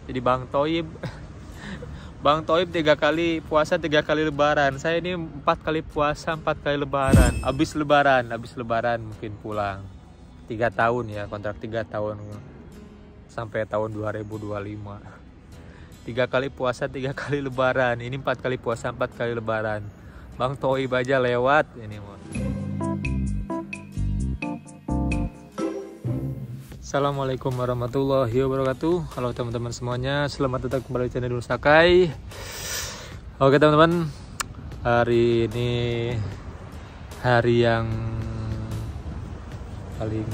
Jadi Bang Toib Bang Toib 3 kali puasa 3 kali lebaran. Saya ini 4 kali puasa 4 kali lebaran. Habis lebaran mungkin pulang. 3 tahun ya, kontrak 3 tahun sampai tahun 2025. 3 kali puasa 3 kali lebaran. Ini 4 kali puasa 4 kali lebaran. Bang Toib aja lewat ini mau. Assalamualaikum warahmatullahi wabarakatuh. Halo teman-teman semuanya, selamat datang kembali di channel Dul Sakai. Oke teman-teman, hari ini hari yang paling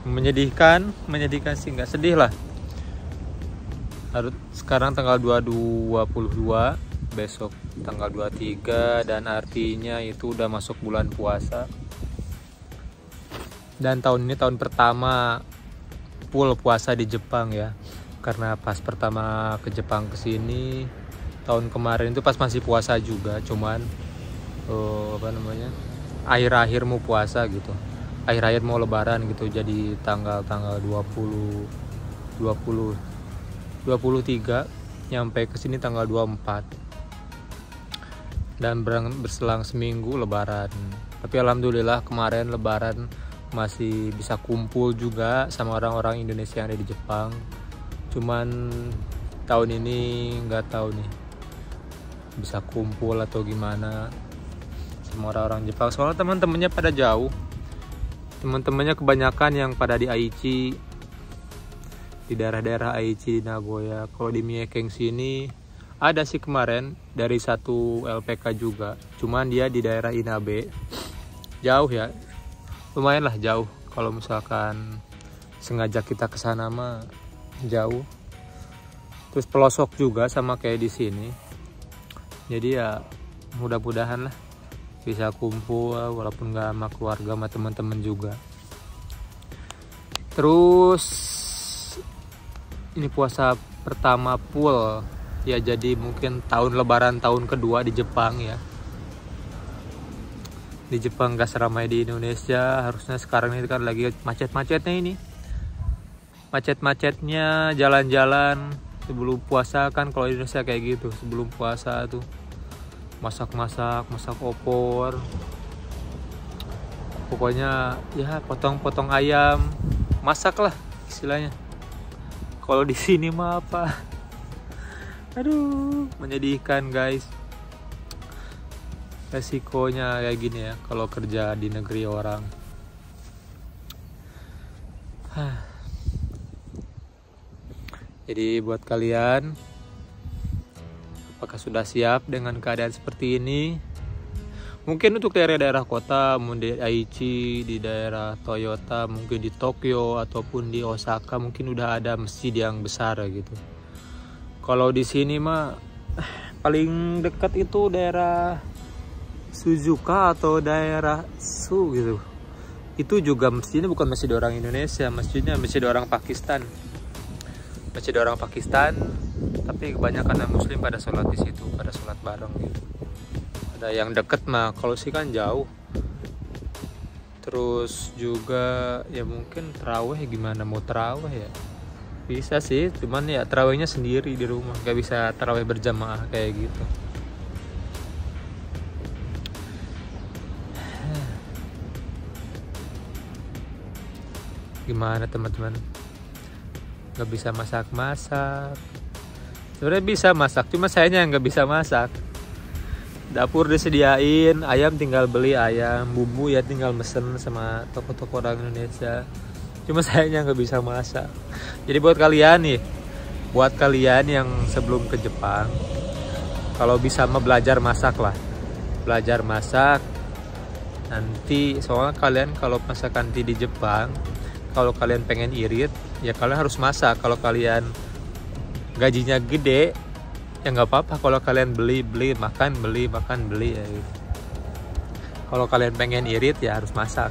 menyedihkan sih, nggak sedih lah. Sekarang tanggal 22, besok tanggal 23, dan artinya itu udah masuk bulan puasa. Dan tahun ini tahun pertama full puasa di Jepang ya, karena pas pertama ke Jepang kesini tahun kemarin itu pas masih puasa juga, cuman akhir-akhir mau puasa gitu, akhir-akhir mau lebaran gitu, jadi tanggal 23 nyampe kesini tanggal 24, dan berselang seminggu lebaran. Tapi alhamdulillah kemarin lebaran masih bisa kumpul juga sama orang-orang Indonesia yang ada di Jepang. Cuman tahun ini nggak tahu nih bisa kumpul atau gimana sama orang-orang Jepang, soalnya teman-temannya pada jauh. Teman-temannya kebanyakan yang pada di Aichi, di daerah-daerah Aichi, di Nagoya. Kalau di Miyakeng sini ada sih kemarin dari satu LPK juga, cuman dia di daerah Inabe, jauh ya, lumayan lah jauh. Kalau misalkan sengaja kita ke sana mah jauh. Terus pelosok juga sama kayak di sini. Jadi ya mudah-mudahan lah bisa kumpul walaupun nggak sama keluarga, sama teman-teman juga. Terus ini puasa pertama full ya, jadi mungkin tahun lebaran tahun kedua di Jepang ya. Di Jepang gak seramai di Indonesia. Harusnya sekarang ini kan lagi macet-macetnya ini. Macet-macetnya jalan-jalan sebelum puasa kan, kalau di Indonesia kayak gitu. Sebelum puasa tuh masak opor. Pokoknya ya potong-potong ayam, masak lah istilahnya. Kalau di sini mah apa? Aduh, menyedihkan guys. Resikonya kayak gini ya kalau kerja di negeri orang. Jadi buat kalian, apakah sudah siap dengan keadaan seperti ini? Mungkin untuk daerah-daerah kota, mungkin di Aichi, di daerah Toyota, mungkin di Tokyo ataupun di Osaka, mungkin udah ada masjid yang besar gitu. Kalau di sini mah paling dekat itu daerah Suzuka atau daerah Su gitu. Itu juga masjidnya bukan masjid orang Indonesia, masjidnya masjid orang Pakistan. Masjid orang Pakistan, tapi kebanyakan yang Muslim pada sholat di situ, pada sholat bareng gitu. Ada yang deket mah, kalau sih kan jauh. Terus juga ya mungkin terawih, gimana mau terawih ya? Bisa sih, cuman ya terawihnya sendiri di rumah, gak bisa terawih berjamaah kayak gitu. Gimana teman-teman, nggak bisa masak. Sebenarnya bisa masak, cuma sayanya nggak bisa masak. Dapur disediain, ayam tinggal beli ayam, bumbu ya tinggal mesen sama toko-toko orang Indonesia. Cuma sayanya nggak bisa masak. Jadi buat kalian yang sebelum ke Jepang, kalau bisa mah belajar masak lah, belajar masak. Nanti soalnya kalian kalau masakan di Jepang, kalau kalian pengen irit ya kalian harus masak. Kalau kalian gajinya gede ya nggak apa-apa kalau kalian beli makan ya gitu. Kalau kalian pengen irit ya harus masak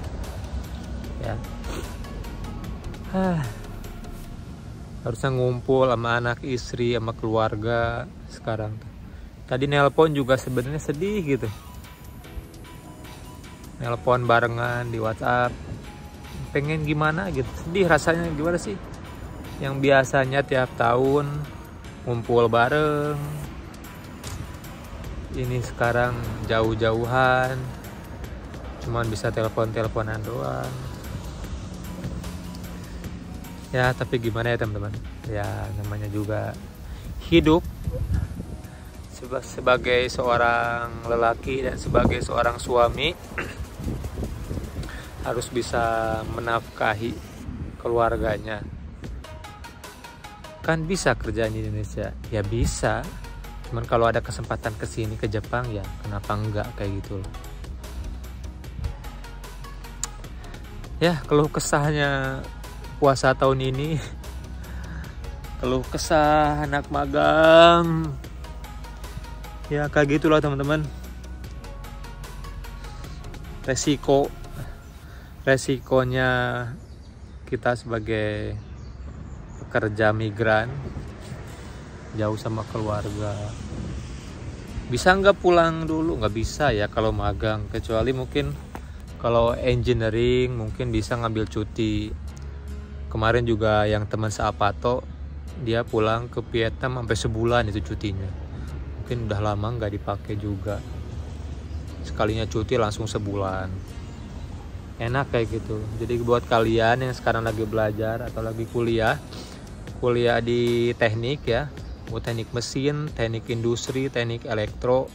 ya. Harusnya ngumpul sama anak istri sama keluarga sekarang. Tadi nelpon juga sebenarnya sedih gitu, nelpon barengan di WhatsApp, pengen gimana gitu, sedih rasanya. Gimana sih yang biasanya tiap tahun ngumpul bareng, ini sekarang jauh-jauhan, cuman bisa telepon-teleponan doang. Ya tapi gimana ya teman-teman, ya namanya juga hidup. Sebagai seorang lelaki dan sebagai seorang suami harus bisa menafkahi keluarganya. Kan bisa kerja di Indonesia? Ya bisa, cuman kalau ada kesempatan kesini ke Jepang ya kenapa enggak, kayak gitu loh. Ya keluh kesahnya puasa tahun ini, keluh kesah anak magang, ya kayak gitulah teman-teman. Resikonya kita sebagai pekerja migran jauh sama keluarga. Bisa nggak pulang dulu? Nggak bisa ya kalau magang, kecuali mungkin kalau engineering mungkin bisa ngambil cuti. Kemarin juga yang teman seapato, dia pulang ke Vietnam sampai sebulan itu cutinya. Mungkin udah lama nggak dipakai juga, sekalinya cuti langsung sebulan. Enak kayak gitu. Jadi buat kalian yang sekarang lagi belajar atau lagi kuliah di teknik ya, mau teknik mesin, teknik industri, teknik elektro,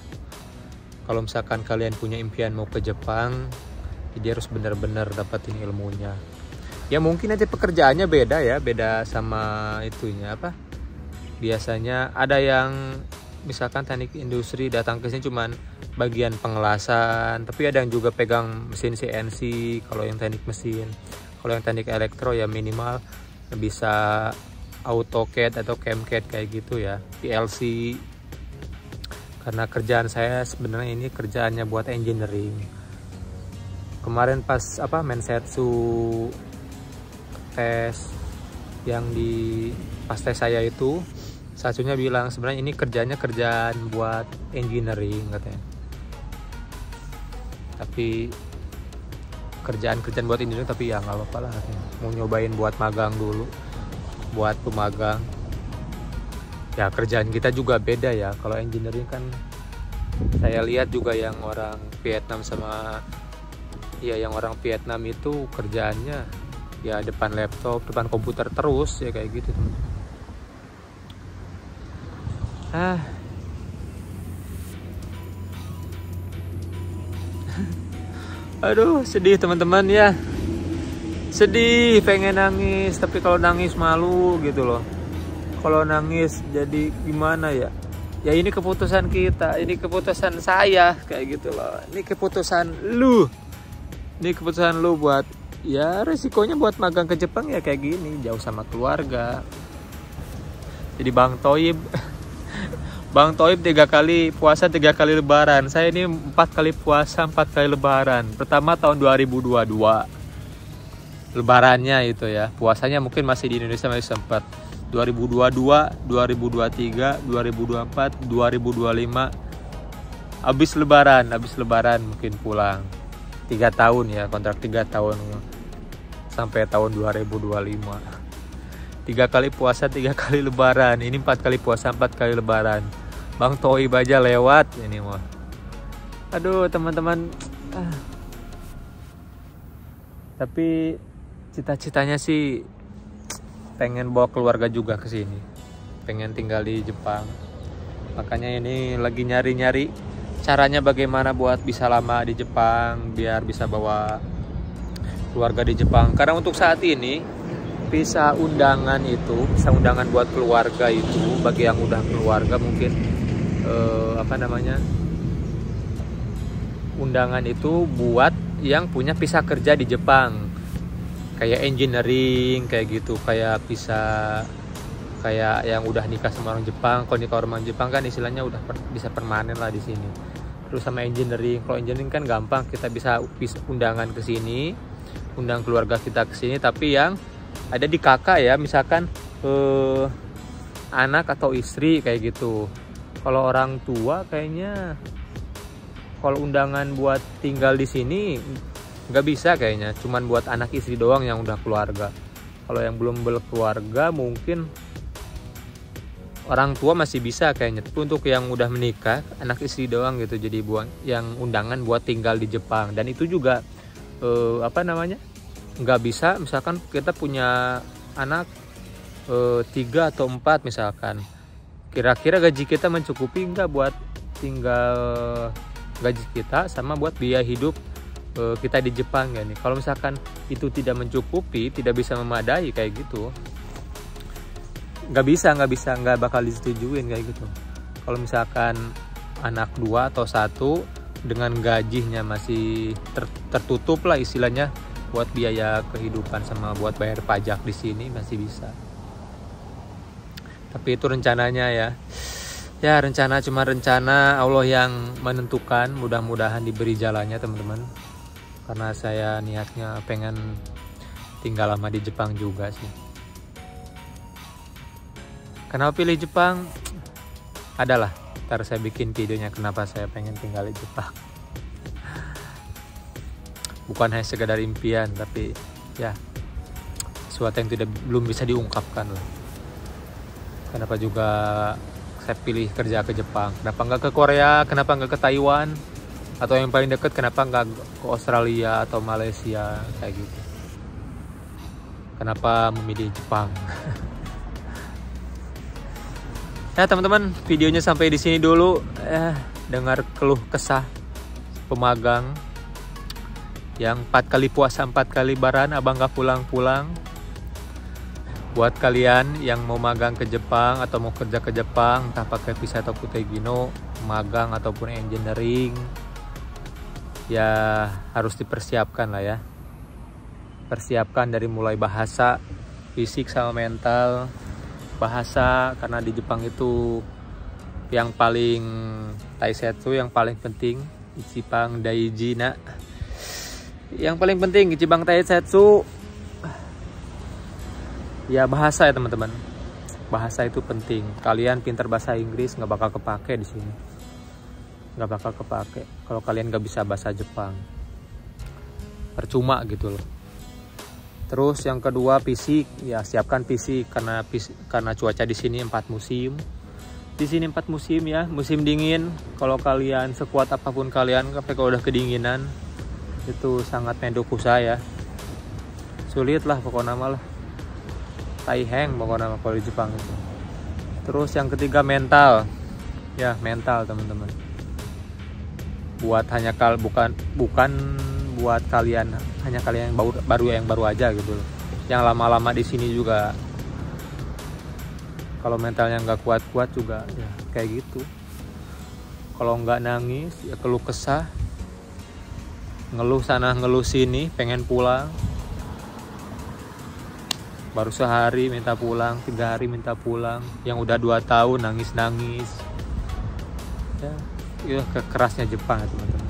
kalau misalkan kalian punya impian mau ke Jepang, jadi harus benar-benar dapatin ilmunya. Ya mungkin nanti pekerjaannya beda ya, beda sama itunya apa. Biasanya ada yang misalkan teknik industri datang ke sini cuman bagian pengelasan, tapi ada yang juga pegang mesin CNC kalau yang teknik mesin. Kalau yang teknik elektro ya minimal bisa AutoCAD atau CAMCAD kayak gitu ya, PLC. Karena kerjaan saya sebenarnya ini kerjaannya buat engineering. Kemarin pas Mensetsu tes yang pas tes saya itu, satunya bilang sebenarnya ini kerjaan buat engineering katanya. Tapi kerjaan buat engineering, tapi ya nggak apa-apa lah katanya. Mau nyobain buat magang dulu, buat pemagang. Ya kerjaan kita juga beda ya. Kalau engineering kan saya lihat juga yang orang Vietnam orang Vietnam itu kerjaannya ya depan laptop, depan komputer terus ya kayak gitu teman-teman. Aduh sedih teman-teman ya, sedih, pengen nangis, tapi kalau nangis malu gitu loh. Kalau nangis jadi gimana ya? Ya ini keputusan kita, ini keputusan saya kayak gitu loh. Ini keputusan lu, buat ya resikonya buat magang ke Jepang ya kayak gini, jauh sama keluarga. Jadi Bang Toib 3 kali puasa 3 kali lebaran. Saya ini 4 kali puasa 4 kali lebaran. Pertama tahun 2022 lebarannya itu ya, puasanya mungkin masih di Indonesia masih sempat. 2022, 2023, 2024, 2025 habis lebaran mungkin pulang. 3 tahun ya, kontrak 3 tahun sampai tahun 2025. 3 kali puasa 3 kali lebaran. Ini 4 kali puasa 4 kali lebaran. Bang Toib aja lewat ini mah. Aduh teman-teman. Tapi cita-citanya sih pengen bawa keluarga juga ke sini. Pengen tinggal di Jepang. Makanya ini lagi nyari-nyari caranya bagaimana buat bisa lama di Jepang, biar bisa bawa keluarga di Jepang. Karena untuk saat ini visa undangan buat keluarga itu bagi yang udah keluarga mungkin undangan itu buat yang punya visa kerja di Jepang, kayak engineering kayak gitu, kayak yang udah nikah sama orang Jepang. Kalau nikah orang Jepang kan istilahnya udah bisa permanen lah di sini. Terus sama engineering, kalau engineering kan gampang, kita bisa undangan ke sini, undang keluarga kita ke sini, tapi yang ada di kakak ya, misalkan anak atau istri kayak gitu. Kalau orang tua kayaknya kalau undangan buat tinggal di sini nggak bisa kayaknya, cuman buat anak istri doang yang udah keluarga. Kalau yang belum berkeluarga mungkin orang tua masih bisa kayaknya, tapi untuk yang udah menikah anak istri doang gitu, jadi buat yang undangan buat tinggal di Jepang. Dan itu juga nggak bisa, misalkan kita punya anak 3 atau 4 misalkan, kira-kira gaji kita mencukupi nggak buat tinggal gaji kita sama buat biaya hidup kita di Jepang ya nih. Kalau misalkan itu tidak mencukupi, tidak bisa memadai kayak gitu, nggak bakal disetujuin kayak gitu. Kalau misalkan anak 2 atau 1 dengan gajinya masih tertutup lah istilahnya buat biaya kehidupan sama buat bayar pajak di sini masih bisa. Tapi itu rencananya ya. Ya rencana cuma rencana, Allah yang menentukan. Mudah-mudahan diberi jalannya teman-teman. Karena saya niatnya pengen tinggal lama di Jepang juga sih. Kenapa pilih Jepang? Adalah, ntar saya bikin videonya kenapa saya pengen tinggal di Jepang. Bukan hanya sekedar impian, tapi ya sesuatu yang belum bisa diungkapkan lah. Kenapa juga saya pilih kerja ke Jepang? Kenapa nggak ke Korea? Kenapa nggak ke Taiwan? Atau yang paling dekat, kenapa nggak ke Australia atau Malaysia kayak gitu? Kenapa memilih Jepang? Ya teman-teman, videonya sampai di sini dulu. Dengar keluh kesah pemagang yang 4 kali puasa 4 kali lebaran abang gak pulang-pulang. Buat kalian yang mau magang ke Jepang atau mau kerja ke Jepang, entah pakai visa atau Futegino, magang ataupun engineering, ya harus dipersiapkan lah ya. Persiapkan dari mulai bahasa, fisik sama mental. Bahasa, karena di Jepang itu yang paling Taisetsu yang paling penting, Ichibang Daiji na. Yang paling penting Ichibang Taisetsu ya bahasa ya teman-teman. Bahasa itu penting. Kalian pintar bahasa Inggris nggak bakal kepake di sini. Nggak bakal kepake kalau kalian nggak bisa bahasa Jepang. Percuma gitu loh. Terus yang kedua fisik, ya siapkan fisik karena cuaca di sini 4 musim. Di sini 4 musim ya, musim dingin. Kalau kalian sekuat apapun kalian, tapi kalau udah kedinginan itu sangat mendoku saya. Sulit lah pokoknya malah. Taiheng pokoknya kalau di Jepang itu. Terus yang ketiga mental. Ya, mental teman-teman. Buat bukan buat kalian, hanya kalian yang baru aja gitu loh. Yang lama-lama di sini juga kalau mentalnya nggak kuat-kuat juga ya kayak gitu. Kalau nggak nangis ya keluh kesah, ngeluh sana ngeluh sini, pengen pulang. Baru sehari minta pulang, 3 hari minta pulang. Yang udah 2 tahun nangis-nangis. Ya kekerasnya Jepang ya teman-teman.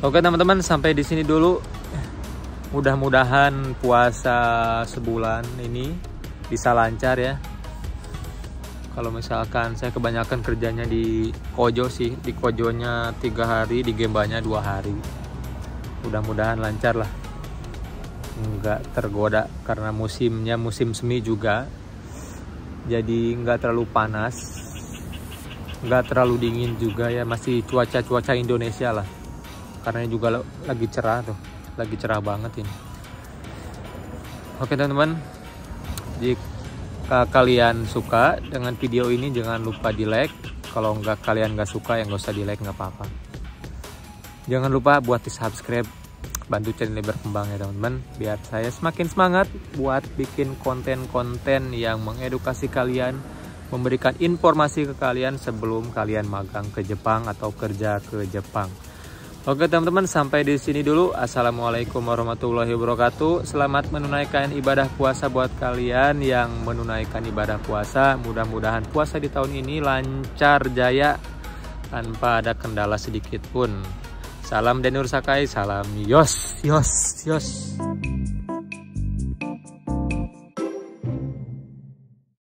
Oke teman-teman, sampai di sini dulu. Mudah-mudahan puasa sebulan ini bisa lancar ya. Kalau misalkan saya kebanyakan kerjanya di Kojo sih, di Kojonya 3 hari, di Gembanya 2 hari. Mudah-mudahan lancar lah, nggak tergoda karena musimnya musim semi juga. Jadi nggak terlalu panas, nggak terlalu dingin juga ya, masih cuaca Indonesia lah. Karena juga lagi cerah tuh, lagi cerah banget ini. Oke teman-teman, jika kalian suka dengan video ini jangan lupa di like. Kalau kalian nggak suka ya nggak usah di like, nggak apa-apa. Jangan lupa buat di subscribe, bantu channel berkembang ya teman-teman, biar saya semakin semangat buat bikin konten-konten yang mengedukasi kalian, memberikan informasi ke kalian sebelum kalian magang ke Jepang atau kerja ke Jepang. Oke teman-teman, sampai di sini dulu. Assalamualaikum warahmatullahi wabarakatuh. Selamat menunaikan ibadah puasa buat kalian yang menunaikan ibadah puasa. Mudah-mudahan puasa di tahun ini lancar jaya tanpa ada kendala sedikit pun. Salam Denur Sakai, salam yos.